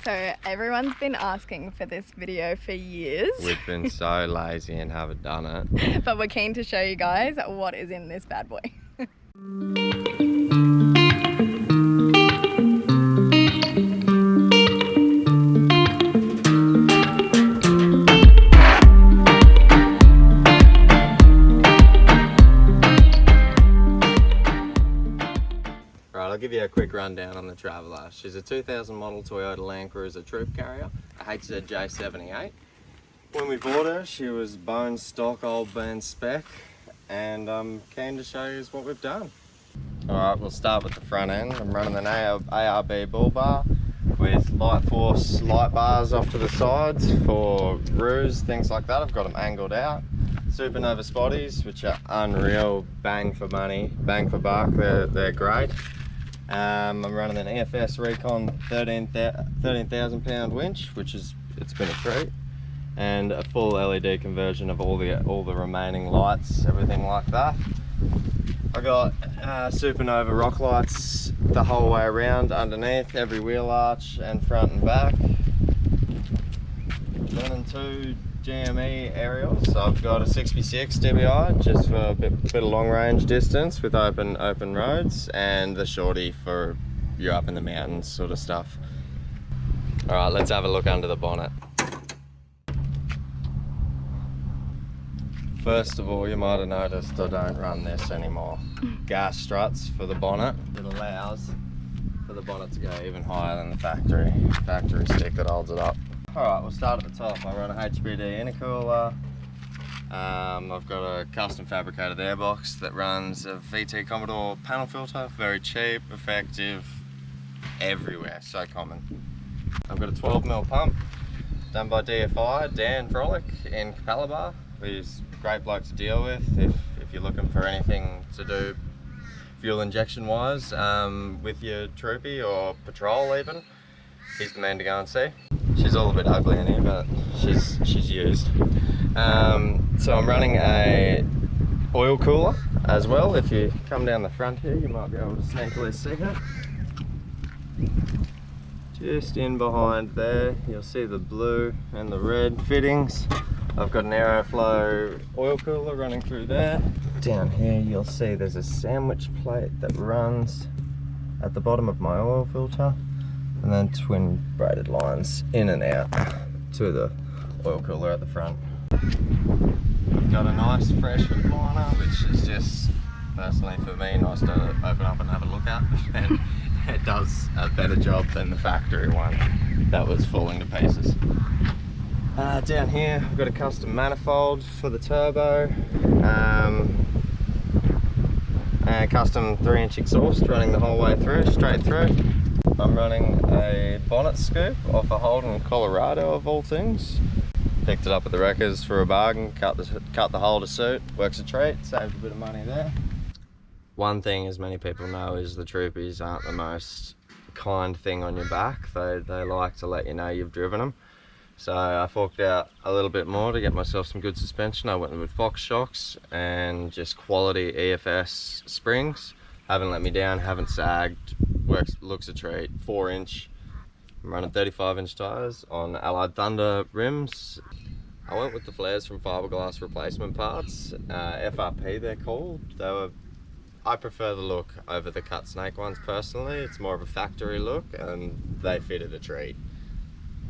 So everyone's been asking for this video for years. We've been so lazy and haven't done it. But we're keen to show you guys what is in this bad boy. I'll give you a quick rundown on the Traveller. She's a 2000 model Toyota Landcruiser troop carrier, a HZJ78. When we bought her, she was bone stock, old burn spec, and I'm keen to show you what we've done. Alright, we'll start with the front end. I'm running an ARB bull bar with light force light bars off to the sides for roos, things like that. I've got them angled out. Supernova spotties, which are unreal, bang for money, bang for buck, they're great. I'm running an EFS Recon 13,000 pound winch, it's been a treat, and a full LED conversion of all the remaining lights, everything like that. I got Supernova rock lights the whole way around, underneath every wheel arch and front and back. Running 2 GME aerials. So I've got a 6x6 DBI just for a bit of long range distance with open roads, and the shorty for you're up in the mountains sort of stuff. Alright, let's have a look under the bonnet. First of all, you might have noticed I don't run this anymore. Gas struts for the bonnet. It allows for the bonnet to go even higher than the factory stick that holds it up. Alright, we'll start at the top. I run a HBD intercooler. I've got a custom fabricated airbox that runs a VT Commodore panel filter. Very cheap, effective, everywhere, so common. I've got a 12mm pump done by DFI, Dan Frolic in Capalaba. He's a great bloke to deal with if you're looking for anything to do fuel injection wise with your troopy or patrol even. He's the man to go and see. She's all a bit ugly in here, but she's used. So I'm running a oil cooler as well. If you come down the front here, you might be able to sneakily see her. Just in behind there, you'll see the blue and the red fittings. I've got an Aeroflow oil cooler running through there. Down here, you'll see there's a sandwich plate that runs at the bottom of my oil filter, and then twin braided lines in and out to the oil cooler at the front. We've got a nice fresh hood liner, which is just, personally for me, nice to open up and have a look at. And it does a better job than the factory one that was falling to pieces. Down here, I've got a custom manifold for the turbo, and custom 3-inch exhaust running the whole way through, straight through. I'm running a bonnet scoop off a Holden, Colorado of all things. Picked it up at the wreckers for a bargain, cut the hole to suit, works a treat, saved a bit of money there. One thing, as many people know, is the troopies aren't the most kind thing on your back. They like to let you know you've driven them. So I forked out a little bit more to get myself some good suspension. I went with Fox shocks and just quality EFS springs. Haven't let me down, haven't sagged, looks a treat. 4-inch. I'm running 35-inch tyres on Allied Thunder rims. I went with the flares from Fiberglass Replacement Parts, FRP they're called. I prefer the look over the cut snake ones personally. It's more of a factory look and they fitted a treat.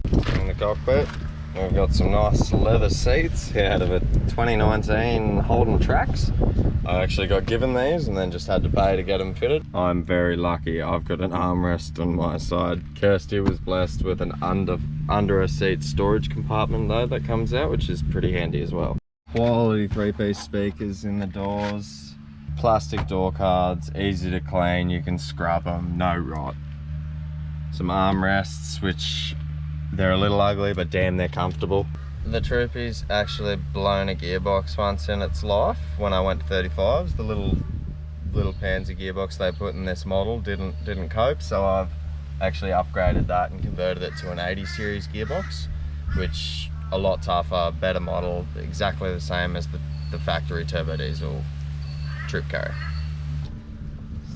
In the cockpit, we've got some nice leather seats out of a 2019 Holden Trax. I actually got given these and then just had to pay to get them fitted. I'm very lucky. I've got an armrest on my side. Kirsty was blessed with an under a seat storage compartment though that comes out, which is pretty handy as well. Quality 3-piece speakers in the doors. Plastic door cards, easy to clean, you can scrub them, no rot. Some armrests, which they're a little ugly, but damn, they're comfortable. The Troopy's actually blown a gearbox once in its life when I went to 35s. The little pansy gearbox they put in this model didn't cope, so I've actually upgraded that and converted it to an 80 series gearbox, which a lot tougher, better model, exactly the same as the factory turbo diesel troop carrier.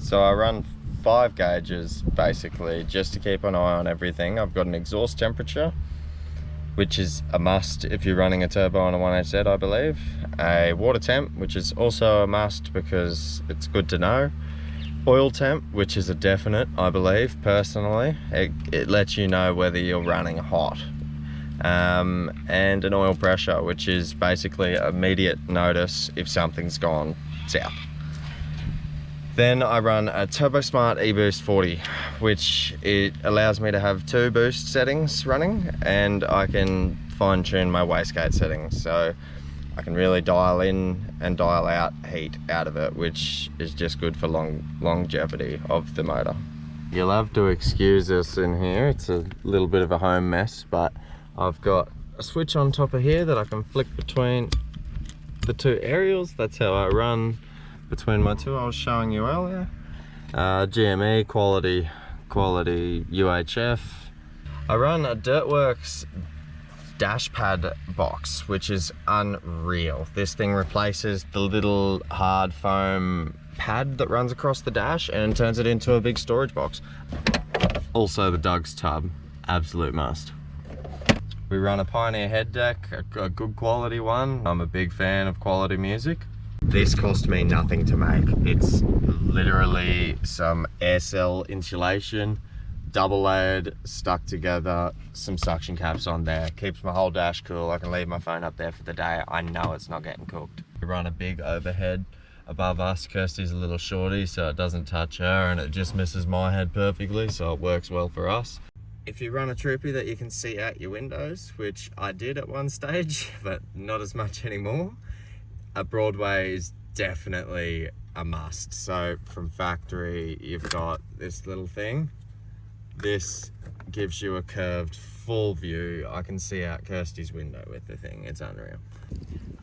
So I run 5 gauges basically, just to keep an eye on everything. I've got an exhaust temperature, which is a must if you're running a turbo on a 1HZ, I believe. A water temp, which is also a must because it's good to know. Oil temp, which is a definite, I believe, personally. It lets you know whether you're running hot. And an oil pressure, which is basically immediate notice if something's gone south. Then I run a TurboSmart eBoost 40, which it allows me to have 2 boost settings running, and I can fine tune my wastegate settings. So I can really dial in and dial out heat out of it, which is just good for longevity of the motor. You'll have to excuse us in here. It's a little bit of a home mess, but I've got a switch on top of here that I can flick between the 2 aerials. That's how I run between my 2 I was showing you earlier. GME, quality UHF. I run a Dirtworks dash pad box, which is unreal. This thing replaces the little hard foam pad that runs across the dash and turns it into a big storage box. Also the Doug's tub, absolute must. We run a Pioneer head deck, a good quality one. I'm a big fan of quality music. This cost me nothing to make. It's literally some air cell insulation, double layered, stuck together, some suction caps on there. Keeps my whole dash cool. I can leave my phone up there for the day. I know it's not getting cooked. We run a big overhead above us. Kirsty's a little shorty, so it doesn't touch her, and it just misses my head perfectly, so it works well for us. If you run a Troopy that you can see out your windows, which I did at one stage, but not as much anymore, a Broadway is definitely a must. So from factory, you've got this little thing. This gives you a curved full view. I can see out Kirsty's window with the thing. It's unreal.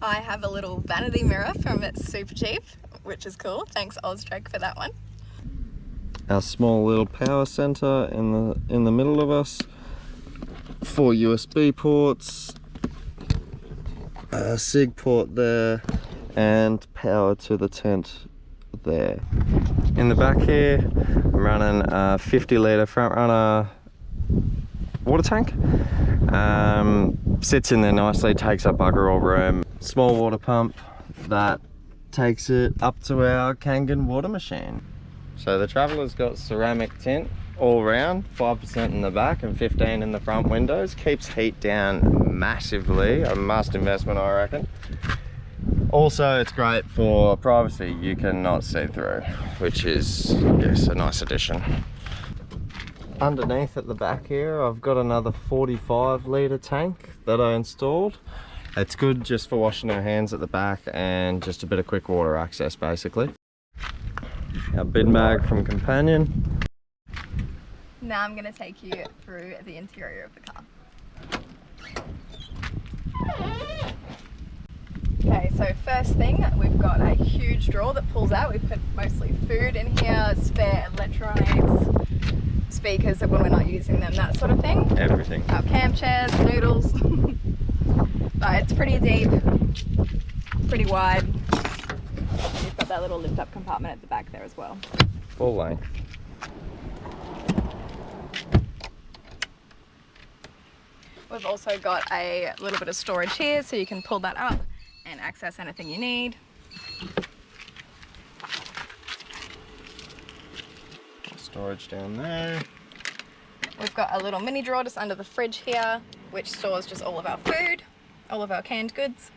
I have a little vanity mirror from It's Super Cheap, which is cool. Thanks Oztrek for that one. Our small little power center in the middle of us. 4 USB ports, a SIG port there, and power to the tent there. In the back here, I'm running a 50 litre front runner water tank. Sits in there nicely, takes up bugger all room. Small water pump that takes it up to our Kangen water machine. So the Traveller's got ceramic tint all round, 5% in the back and 15 in the front windows. Keeps heat down massively, a must investment I reckon. Also it's great for privacy, you cannot see through, which is, yes, a nice addition. Underneath at the back here I've got another 45 litre tank that I installed. It's good just for washing our hands at the back and just a bit of quick water access basically. Our bin bag from Companion. Now I'm going to take you through the interior of the car. Okay, so first thing, we've got a huge drawer that pulls out. We've put mostly food in here, spare electronics, speakers when we're not using them, that sort of thing. Everything. Our camp chairs, noodles. But it's pretty deep, pretty wide. And you've got that little lift up compartment at the back there as well. Full length. We've also got a little bit of storage here, so you can pull that up and access anything you need. Storage down there. We've got a little mini drawer just under the fridge here, which stores just all of our food, all of our canned goods.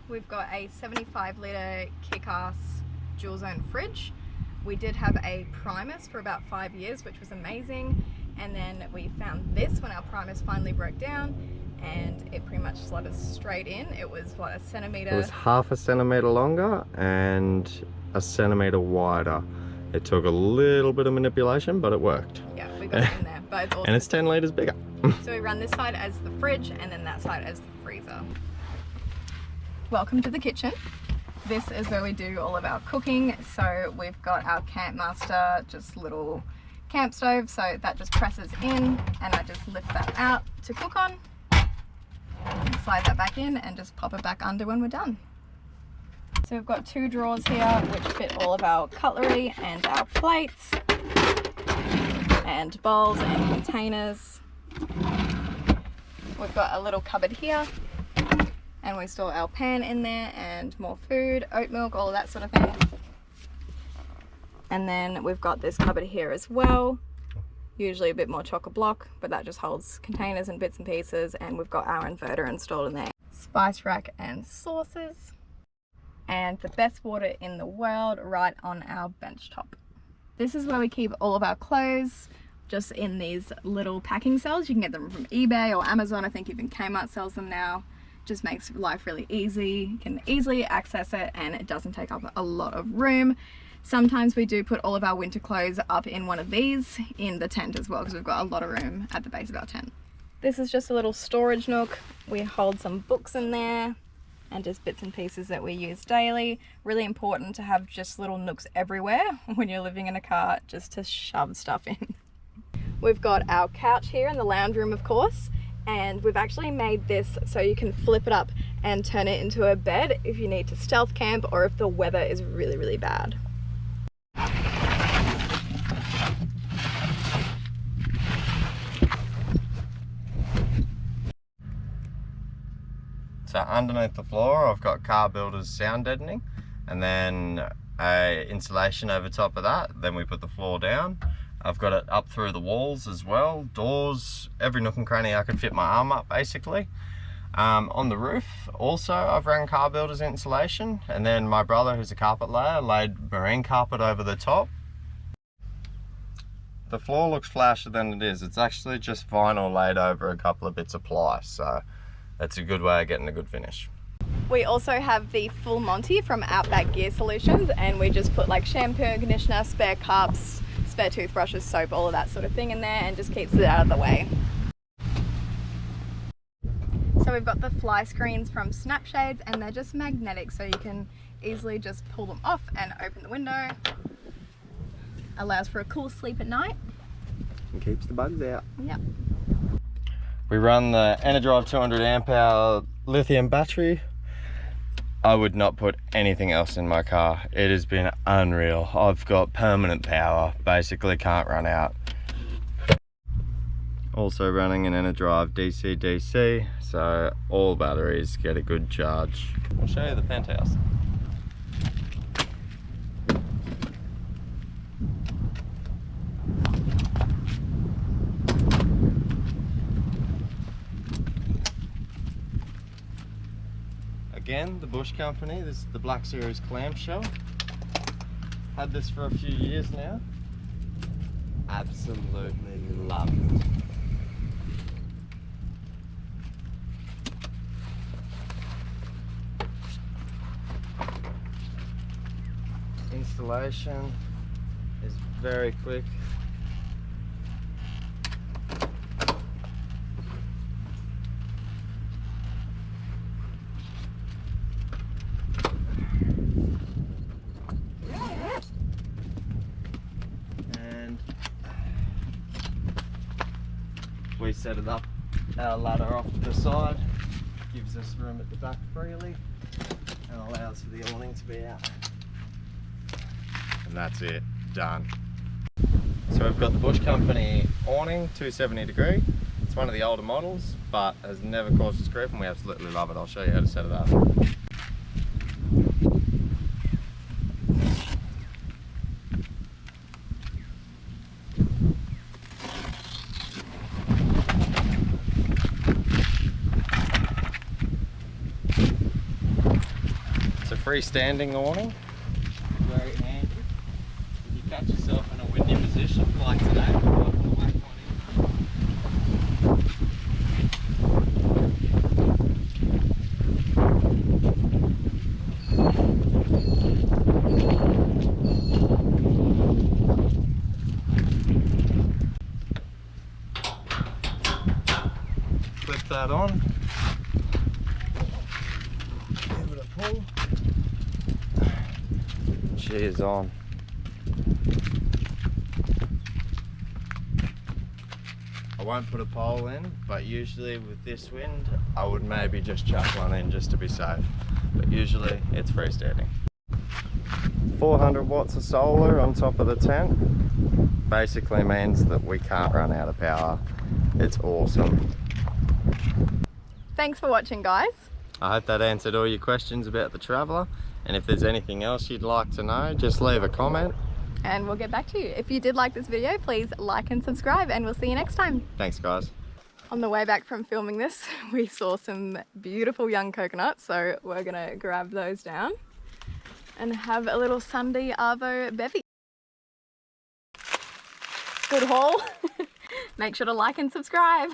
We've got a 75 litre kick-ass dual zone fridge. We did have a Primus for about 5 years, which was amazing. And then we found this when our Primus finally broke down, and it pretty much slid us straight in. It was what, a centimetre? It was half a centimetre longer and a centimetre wider. It took a little bit of manipulation, but it worked. Yeah, we got it in there. But it's awesome. And it's 10 litres bigger. So we run this side as the fridge and then that side as the freezer. Welcome to the kitchen. This is where we do all of our cooking. So we've got our Camp Master, just little camp stove. So that just presses in and I just lift that out to cook on. Slide that back in and just pop it back under when we're done. So we've got 2 drawers here which fit all of our cutlery and our plates and bowls and containers. We've got a little cupboard here and we store our pan in there and more food, oat milk, all of that sort of thing. And then we've got this cupboard here as well, usually a bit more chock-a-block, but that just holds containers and bits and pieces. And we've got our inverter installed in there. Spice rack and sauces. And the best water in the world right on our bench top. This is where we keep all of our clothes, just in these little packing cells. You can get them from eBay or Amazon. I think even Kmart sells them now. Just makes life really easy. You can easily access it and it doesn't take up a lot of room. Sometimes we do put all of our winter clothes up in one of these in the tent as well, because we've got a lot of room at the base of our tent. This is just a little storage nook. We hold some books in there and just bits and pieces that we use daily. Really important to have just little nooks everywhere when you're living in a car, just to shove stuff in. We've got our couch here in the lounge room, of course, and we've actually made this so you can flip it up and turn it into a bed if you need to stealth camp or if the weather is really, really bad. So underneath the floor I've got Car Builder's sound deadening, and then a insulation over top of that. Then we put the floor down. I've got it up through the walls as well, doors, every nook and cranny I could fit my arm up basically. On the roof also I've run Car Builder's insulation, and then my brother, who's a carpet layer, laid marine carpet over the top. The floor looks flashier than it is. It's actually just vinyl laid over a couple of bits of ply, so that's a good way of getting a good finish. We also have the full Monty from Outback Gear Solutions, and we just put like shampoo and conditioner, spare cups, spare toothbrushes, soap, all of that sort of thing in there, and just keeps it out of the way. So we've got the Flyscreens from Snapshades, and they're just magnetic, so you can easily just pull them off and open the window. Allows for a cool sleep at night. And keeps the bugs out. Yep. We run the Enerdrive 200 amp hour lithium battery. I would not put anything else in my car. It has been unreal. I've got permanent power, basically can't run out. Also running an Enerdrive DC-DC, so all batteries get a good charge. I'll show you the penthouse. Again, the Bush Company, this is the Black Series clamshell. Had this for a few years now. Absolutely love it. Installation is very quick. We set it up, our ladder off to the side, gives us room at the back freely and allows for the awning to be out. And that's it, done. So we've got the Bush Company awning, 270 degree. It's one of the older models, but has never caused us grief and we absolutely love it. I'll show you how to set it up. Freestanding awning, very handy. If you catch yourself in a windy position like today, you might want to whack one in. Clip that on. Give it a pull. She is on. I won't put a pole in, but usually with this wind, I would maybe just chuck one in just to be safe. But usually it's freestanding. 400 watts of solar on top of the tent basically means that we can't run out of power. It's awesome. Thanks for watching, guys. I hope that answered all your questions about the Traveller. And if there's anything else you'd like to know, just leave a comment. And we'll get back to you. If you did like this video, please like and subscribe, and we'll see you next time. Thanks, guys. On the way back from filming this, we saw some beautiful young coconuts, so we're gonna grab those down and have a little Sunday arvo bevy. Good haul. Make sure to like and subscribe.